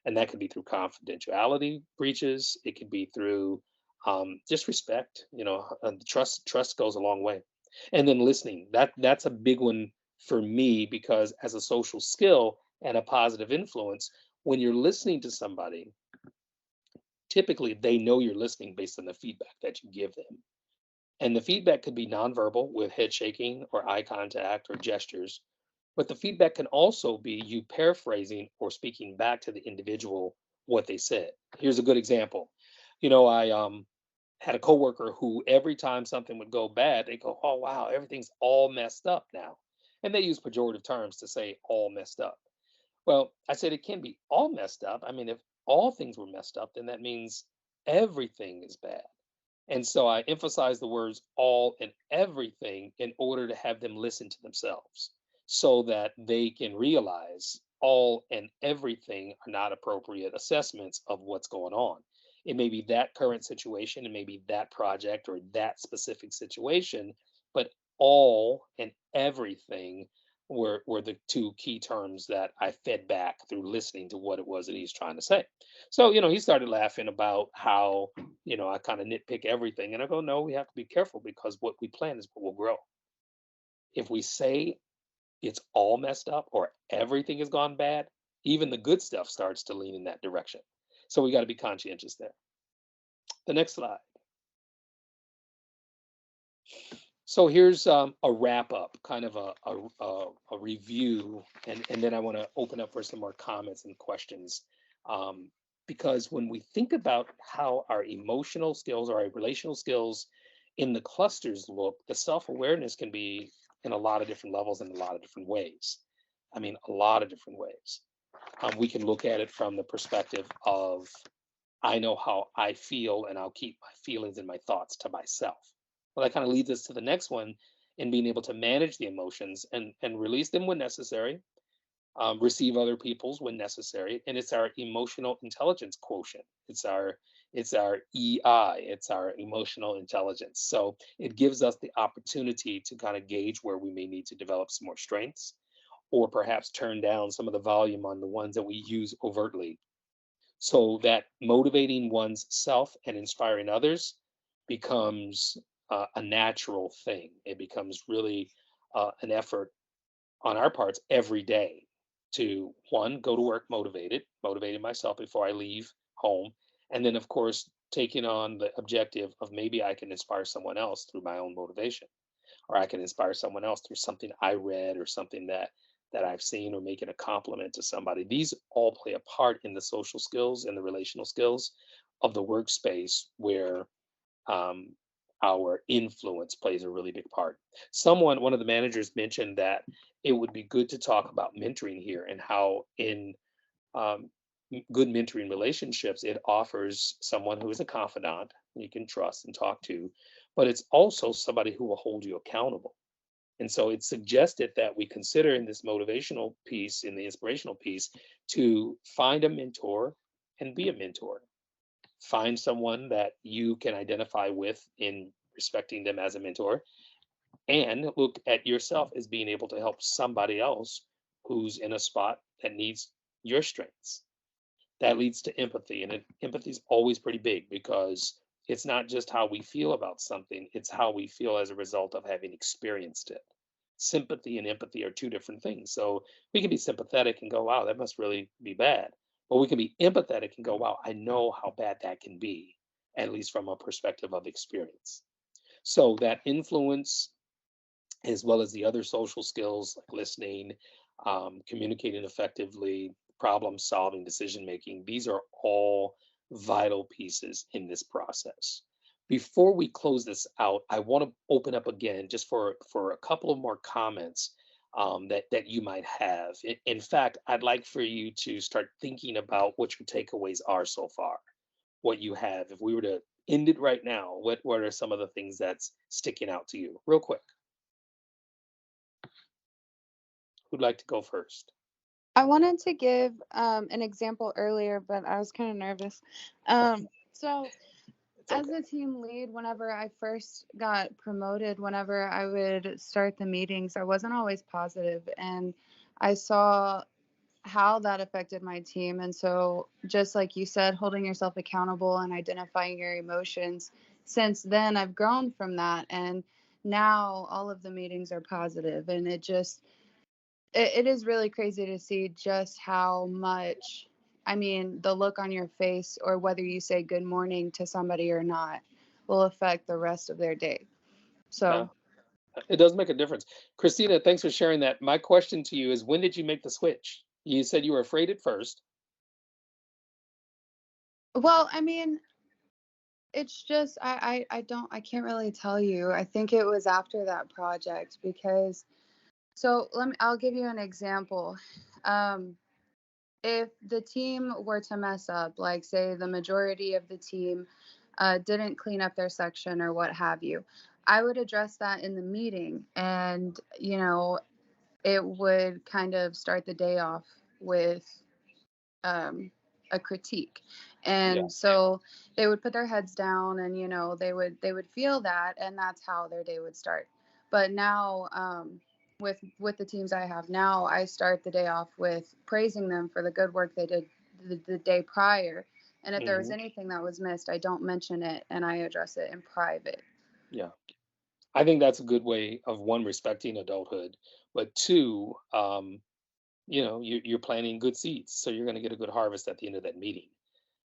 And that could be through confidentiality breaches. It could be through disrespect. Trust goes a long way. And then listening. That's a big one for me, because as a social skill and a positive influence, when you're listening to somebody, typically they know you're listening based on the feedback that you give them. And the feedback could be nonverbal with head shaking or eye contact or gestures. But the feedback can also be you paraphrasing or speaking back to the individual what they said. Here's a good example. I had a coworker who every time something would go bad, they go, "Oh wow, everything's all messed up now," and they use pejorative terms to say "all messed up." Well, I said it can be all messed up. I mean, if all things were messed up, then that means everything is bad. And so I emphasize the words all and everything in order to have them listen to themselves, so that they can realize all and everything are not appropriate assessments of what's going on. It may be that current situation, it may be that project or that specific situation, but all and everything were the two key terms that I fed back through listening to what it was that he's trying to say. So, he started laughing about how, I kind of nitpick everything. And I go, no, we have to be careful, because what we plant is what will grow. If we say it's all messed up or everything has gone bad, even the good stuff starts to lean in that direction. So we got to be conscientious there. The next slide. So here's a wrap up, kind of a review, and then I want to open up for some more comments and questions. Um, because when we think about how our emotional skills or our relational skills in the clusters look, the self-awareness can be in a lot of different levels in a lot of different ways. I mean, a lot of different ways. We can look at it from the perspective of I know how I feel and I'll keep my feelings and my thoughts to myself. Well, that kind of leads us to the next one in being able to manage the emotions and release them when necessary, receive other people's when necessary, and it's our emotional intelligence quotient. It's our EI. It's our emotional intelligence. So it gives us the opportunity to kind of gauge where we may need to develop some more strengths, or perhaps turn down some of the volume on the ones that we use overtly, so that motivating one's self and inspiring others becomes a natural thing. It becomes really an effort on our parts every day to one, go to work motivating myself before I leave home, and then of course taking on the objective of maybe I can inspire someone else through my own motivation, or I can inspire someone else through something I read or something that I've seen, or making a compliment to somebody. These all play a part in the social skills and the relational skills of the workspace where um, our influence plays a really big part. One of the managers mentioned that it would be good to talk about mentoring here, and how in um, good mentoring relationships, it offers someone who is a confidant you can trust and talk to, but it's also somebody who will hold you accountable. And so it's suggested that we consider in this motivational piece, in the inspirational piece, to find a mentor and be a mentor. Find someone that you can identify with in respecting them as a mentor, and look at yourself as being able to help somebody else who's in a spot that needs your strengths. That leads to empathy, and empathy is always pretty big, because it's not just how we feel about something, it's how we feel as a result of having experienced it. Sympathy and empathy are two different things. So we can be sympathetic and go, wow, that must really be bad. But we can be empathetic and go, wow, I know how bad that can be, at least from a perspective of experience. So that influence, as well as the other social skills like listening, communicating effectively, problem solving, decision making, these are all vital pieces in this process. Before we close this out, I want to open up again just for a couple of more comments that you might have. In fact, I'd like for you to start thinking about what your takeaways are so far, what you have. If we were to end it right now, what are some of the things that's sticking out to you, real quick? Who'd like to go first? I wanted to give an example earlier, but I was kind of nervous. So as a team lead, whenever I first got promoted, whenever I would start the meetings, I wasn't always positive, and I saw how that affected my team. And so, just like you said, holding yourself accountable and identifying your emotions, since then I've grown from that, and now all of the meetings are positive, and it is really crazy to see just how much, I mean, the look on your face, or whether you say good morning to somebody or not, will affect the rest of their day. Yeah, So, it does make a difference. Christina, thanks for sharing that. My question to you is, when did you make the switch? You said you were afraid at first. well, I mean, it's just I can't really tell you. I think it was after that project, because I'll give you an example. Um, if the team were to mess up, like say the majority of the team didn't clean up their section or what have you, I would address that in the meeting, and it would kind of start the day off with um, a critique. Yeah. And so they would put their heads down, and they would feel that, and that's how their day would start. But now, with the teams I have now, I start the day off with praising them for the good work they did the day prior, and if there was Hmm. anything that was missed, I don't mention it, and I address it in private. Yeah. I think that's a good way of, one, respecting adulthood, but two, you're planting good seeds, so you're going to get a good harvest at the end of that meeting.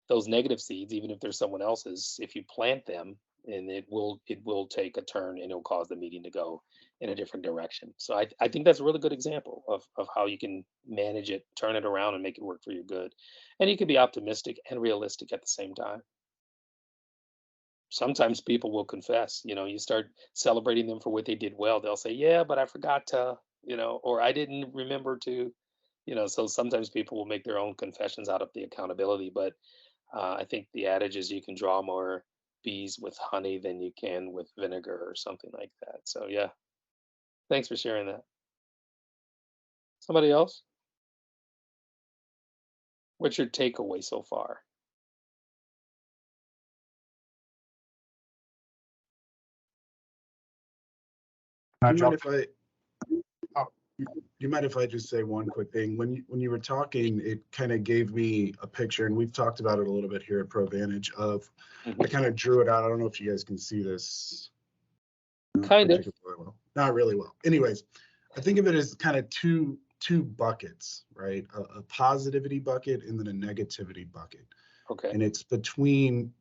Those negative seeds, even if they're someone else's, if you plant them, and it will take a turn, and it'll cause the meeting to go in a different direction. So I think that's a really good example of how you can manage it, turn it around, and make it work for your good. And you can be optimistic and realistic at the same time. Sometimes people will confess, you start celebrating them for what they did well. They'll say, yeah, but I forgot to, or I didn't remember to, so sometimes people will make their own confessions out of the accountability. But I think the adage is you can draw more bees with honey than you can with vinegar or something like that. So yeah, thanks for sharing that. Somebody else? What's your takeaway so far? Do you mind if I? Oh, do you mind if I just say one quick thing? When you were talking, it kind of gave me a picture, and we've talked about it a little bit here at ProVantage. I kind of drew it out. I don't know if you guys can see this. Kind of. Well. Not really well. Anyways, I think of it as kind of two buckets, right? A positivity bucket and then a negativity bucket. Okay. And it's between,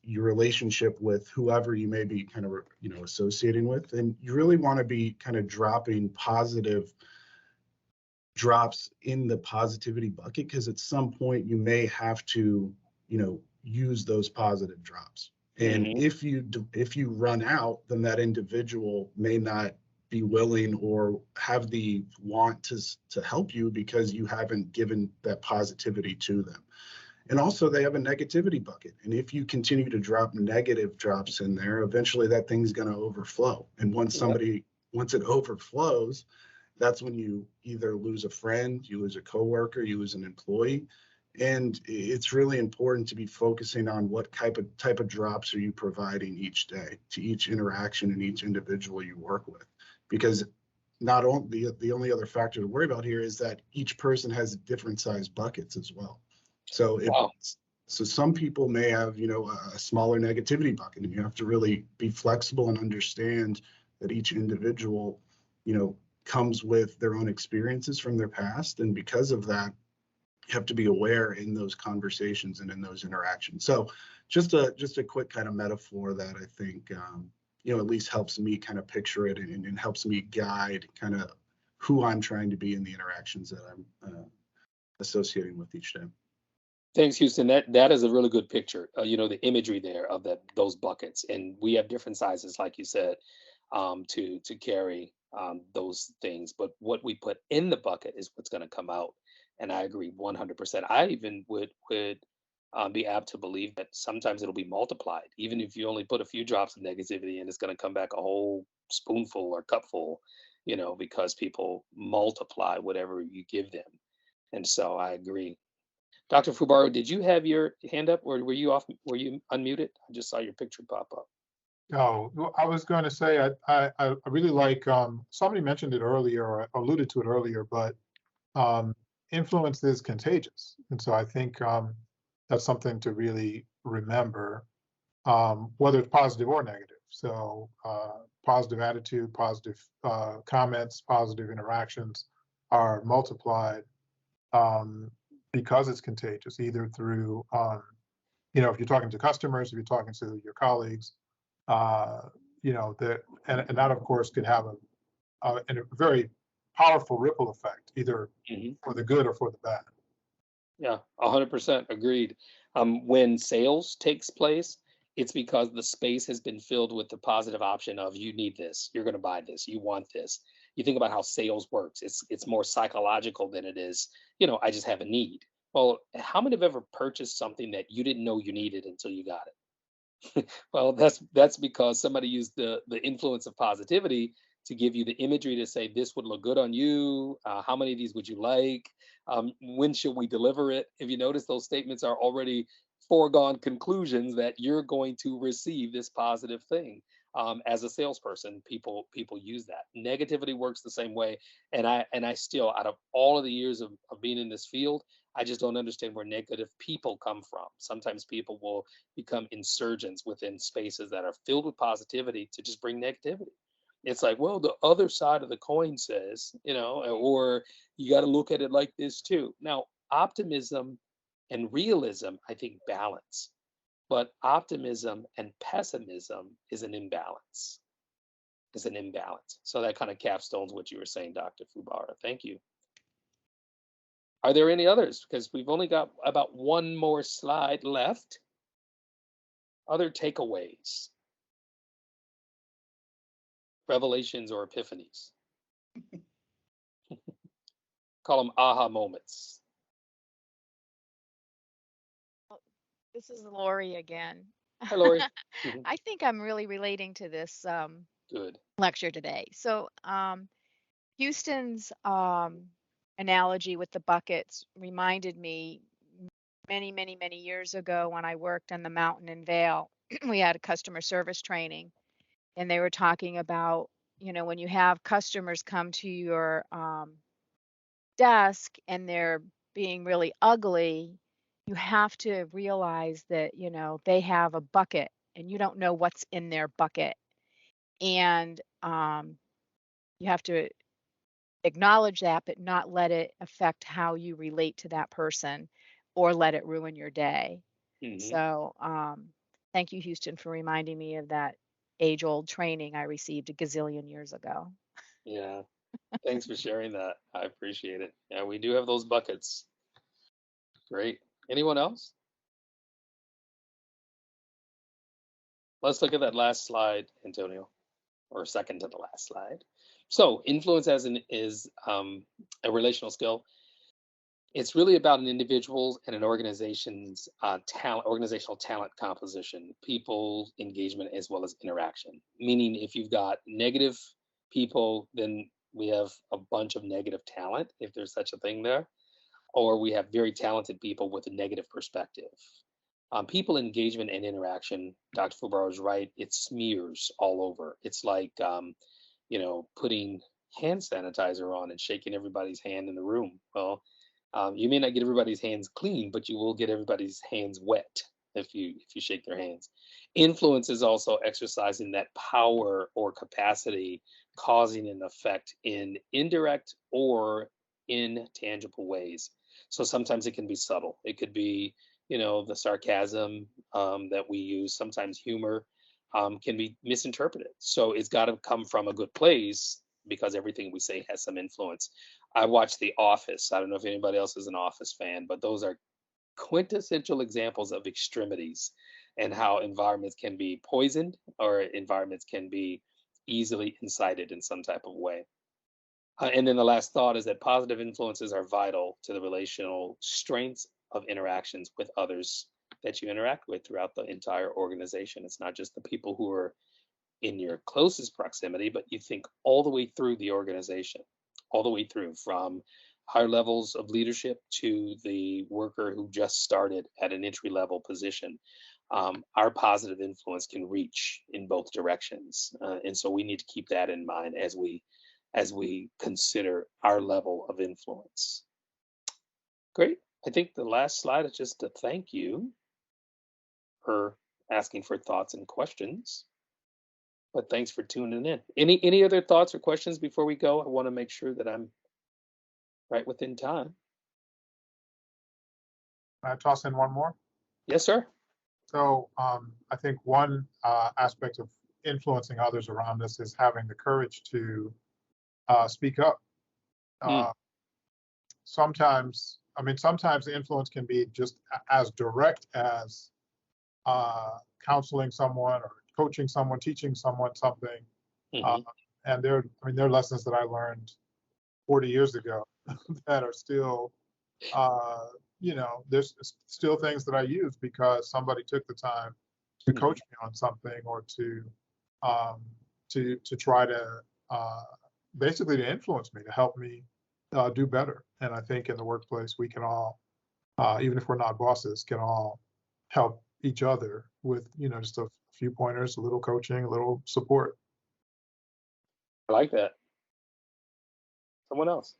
your relationship with whoever you may be kind of, associating with. And you really want to be kind of dropping positive drops in the positivity bucket, because at some point you may have to, use those positive drops. And if you run out, then that individual may not be willing or have the want to help you because you haven't given that positivity to them. And also they have a negativity bucket. And if you continue to drop negative drops in there, eventually that thing's going to overflow. And once it overflows, that's when you either lose a friend, you lose a coworker, you lose an employee. And it's really important to be focusing on what type of drops are you providing each day to each interaction and each individual you work with. Because not only the only other factor to worry about here is that each person has different size buckets as well. So so some people may have, a smaller negativity bucket, and you have to really be flexible and understand that each individual, comes with their own experiences from their past. And because of that, you have to be aware in those conversations and in those interactions. So just a quick kind of metaphor that I think, at least helps me kind of picture it and helps me guide kind of who I'm trying to be in the interactions that I'm associating with each day. Thanks, Houston. That is a really good picture. The imagery there of those buckets, and we have different sizes, like you said, to carry those things. But what we put in the bucket is what's going to come out. And I agree 100%. I even would be apt to believe that sometimes it'll be multiplied, even if you only put a few drops of negativity in, it's going to come back a whole spoonful or cupful, because people multiply whatever you give them. And so I agree. Dr. Fubaro, did you have your hand up, or were you off? Were you unmuted? I just saw your picture pop up. No, I was going to say I really like, somebody mentioned it earlier or alluded to it earlier, but influence is contagious. And so I think that's something to really remember, whether it's positive or negative. So positive attitude, positive comments, positive interactions are multiplied because it's contagious, either through, if you're talking to customers, if you're talking to your colleagues, and that of course could have a very powerful ripple effect, either for the good or for the bad. Yeah, 100% agreed. When sales takes place, it's because the space has been filled with the positive option of you need this, you're going to buy this, you want this. You think about how sales works. It's more psychological than it is, I just have a need. Well, how many have ever purchased something that you didn't know you needed until you got it? Well, that's because somebody used the influence of positivity to give you the imagery to say this would look good on you. How many of these would you like? When should we deliver it? If you notice, those statements are already foregone conclusions that you're going to receive this positive thing. As a salesperson, people use that. Negativity works the same way. And I still, out of all of the years of being in this field, I just don't understand where negative people come from. Sometimes people will become insurgents within spaces that are filled with positivity to just bring negativity. It's like, well, the other side of the coin says, or you got to look at it like this too. Now, optimism and realism, I think, balance. but optimism and pessimism is an imbalance. Is an imbalance. So that kind of capstones what you were saying, Dr. Fubara. Thank you. Are there any others? Because we've only got about one more slide left. Other takeaways, revelations or epiphanies. Call them aha moments. This is Lori again. Hi, Lori. I think I'm really relating to this Good. lecture today. So Houston's analogy with the buckets reminded me many, many, many years ago when I worked on the mountain in Vail. We had a customer service training, and they were talking about, when you have customers come to your desk and they're being really ugly, you have to realize that, they have a bucket and you don't know what's in their bucket. And you have to acknowledge that, but not let it affect how you relate to that person or let it ruin your day. So thank you, Houston, for reminding me of that age-old training I received a gazillion years ago. Yeah. Thanks for sharing that. I appreciate it. Yeah, we do have those buckets. Great. Anyone else? Let's look at that last slide, Antonio, or second to the last slide. So influence is a relational skill. It's really about an individual's and an organization's organizational talent composition, people engagement, as well as interaction. Meaning if you've got negative people, then we have a bunch of negative talent, if there's such a thing there, or we have very talented people with a negative perspective. People engagement and interaction, Dr. Fubara is right, it smears all over. It's like, putting hand sanitizer on and shaking everybody's hand in the room. Well, you may not get everybody's hands clean, but you will get everybody's hands wet if you shake their hands. Influence is also exercising that power or capacity, causing an effect in indirect or intangible ways. So sometimes it can be subtle. It could be, the sarcasm that we use. Sometimes humor can be misinterpreted. So it's got to come from a good place because everything we say has some influence. I watch The Office. I don't know if anybody else is an Office fan, but those are quintessential examples of extremities and how environments can be poisoned or environments can be easily incited in some type of way. And then the last thought is that positive influences are vital to the relational strengths of interactions with others that you interact with throughout the entire organization. It's not just the people who are in your closest proximity, but you think all the way through the organization, all the way through from higher levels of leadership to the worker who just started at an entry level position. Our positive influence can reach in both directions. And so we need to keep that in mind as we consider our level of influence. Great. I think the last slide is just to thank you for asking for thoughts and questions. But thanks for tuning in. Any other thoughts or questions before we go? I want to make sure that I'm right within time. Can I toss in one more? Yes, sir. So I think one aspect of influencing others around us is having the courage to speak up. Sometimes the influence can be just as direct as counseling someone or coaching someone, teaching someone something. And there are lessons that I learned 40 years ago that are still, there's still things that I use because somebody took the time to coach me on something or to try to basically to influence me, to help me do better. And I think in the workplace, we can all, even if we're not bosses, can all help each other with, just a few pointers, a little coaching, a little support. I like that. Someone else.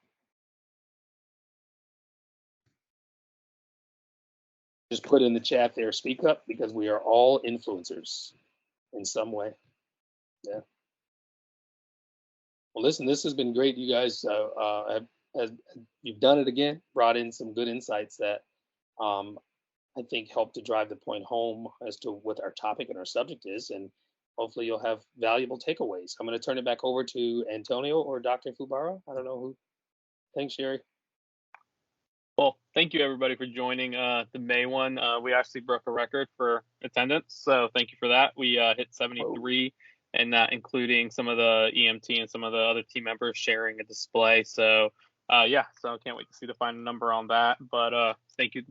Just put in the chat there, speak up, because we are all influencers in some way. Yeah. Well, listen, this has been great. You guys you've done it again, brought in some good insights that I think, help to drive the point home as to what our topic and our subject is. And hopefully you'll have valuable takeaways. I'm going to turn it back over to Antonio or Dr. Fubara. I don't know who. Thanks, Sherry. Well, thank you everybody for joining the May one. We actually broke a record for attendance, so thank you for that. We hit 73, and that including some of the EMT and some of the other team members sharing a display. So yeah, so I can't wait to see the final number on that. But thank you,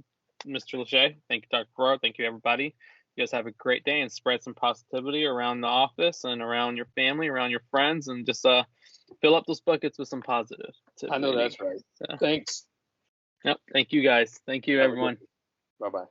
Mr. Lachiè. Thank you, Dr. Ferraro. Thank you, everybody. You guys have a great day and spread some positivity around the office and around your family, around your friends, and just fill up those buckets with some positive. I know that's right. So. Thanks. Yep. Thank you, guys. Thank you, everyone. Bye-bye.